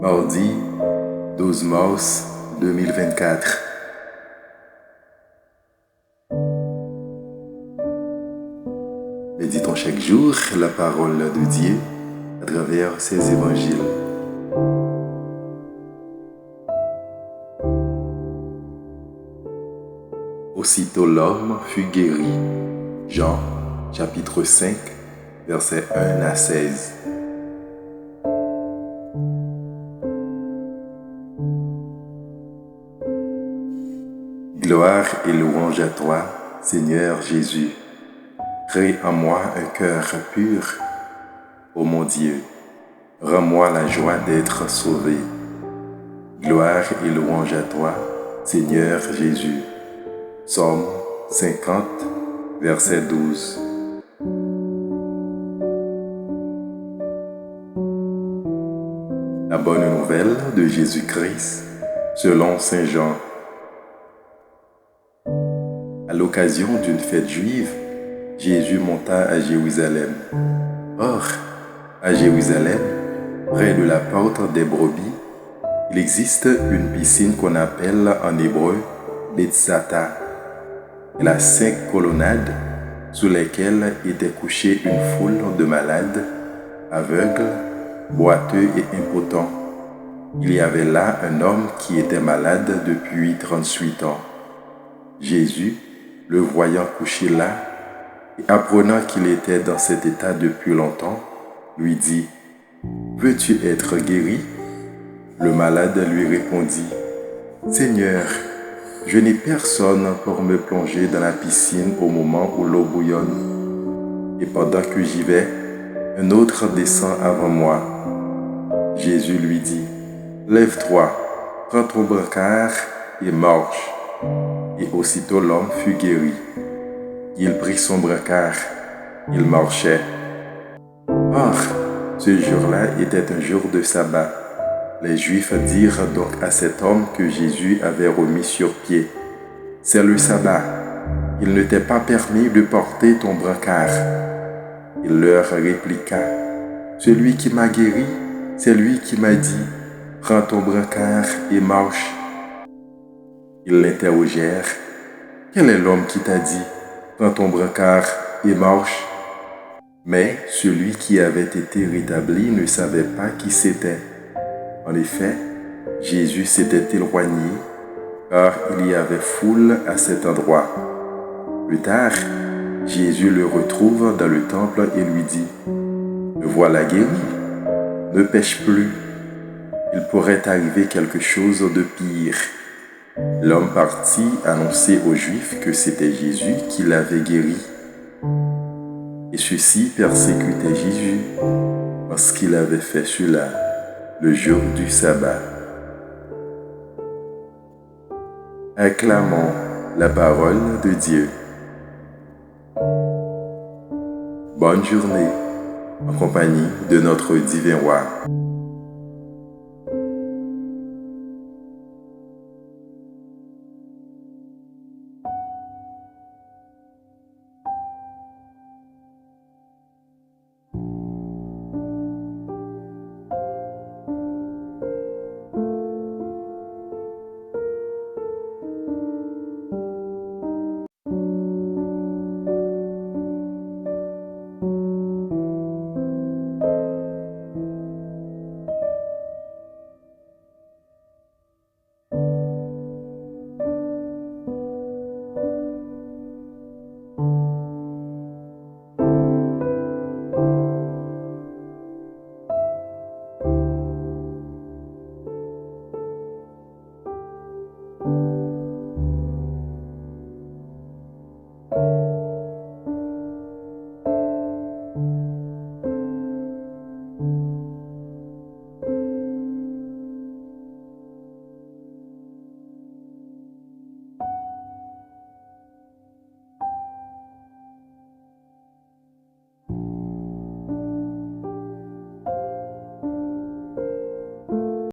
Mardi 12 mars 2024. Méditons chaque jour la parole de Dieu à travers ses évangiles. Aussitôt l'homme fut guéri. Jean, chapitre 5, versets 1 à 16. Gloire et louange à toi, Seigneur Jésus. Crée en moi un cœur pur. Ô mon Dieu, rends-moi la joie d'être sauvé. Gloire et louange à toi, Seigneur Jésus. Psaume 50, verset 12. La bonne nouvelle de Jésus-Christ selon Saint Jean. À l'occasion d'une fête juive, Jésus monta à Jérusalem. Or, à Jérusalem, près de la porte des brebis, il existe une piscine qu'on appelle en hébreu Bethzatha. Elle a 5 colonnades sous lesquelles était couchée une foule de malades, aveugles, boiteux et impotents. Il y avait là un homme qui était malade depuis 38 ans. Jésus, le voyant couché là, et apprenant qu'il était dans cet état depuis longtemps, lui dit : « Veux-tu être guéri ? » Le malade lui répondit : « Seigneur, je n'ai personne pour me plonger dans la piscine au moment où l'eau bouillonne. Et pendant que j'y vais, un autre descend avant moi. » Jésus lui dit : « Lève-toi, prends ton brancard et marche. » Et aussitôt l'homme fut guéri. Il prit son brancard, il marchait. Or, ce jour-là était un jour de sabbat. Les Juifs dirent donc à cet homme que Jésus avait remis sur pied : « C'est le sabbat, il ne t'est pas permis de porter ton brancard. » Il leur répliqua : « Celui qui m'a guéri, c'est lui qui m'a dit : prends ton brancard et marche. » Ils l'interrogèrent : « Quel est l'homme qui t'a dit : prends ton brancard et marche ?» Mais celui qui avait été rétabli ne savait pas qui c'était. En effet, Jésus s'était éloigné, car il y avait foule à cet endroit. Plus tard, Jésus le retrouve dans le temple et lui dit : « Me voilà guéri, ne pêche plus, il pourrait arriver quelque chose de pire. » L'homme partit annoncer aux Juifs que c'était Jésus qui l'avait guéri. Et ceux-ci persécutaient Jésus parce qu'il avait fait cela le jour du sabbat. Acclamons la parole de Dieu. Bonne journée en compagnie de notre divin roi.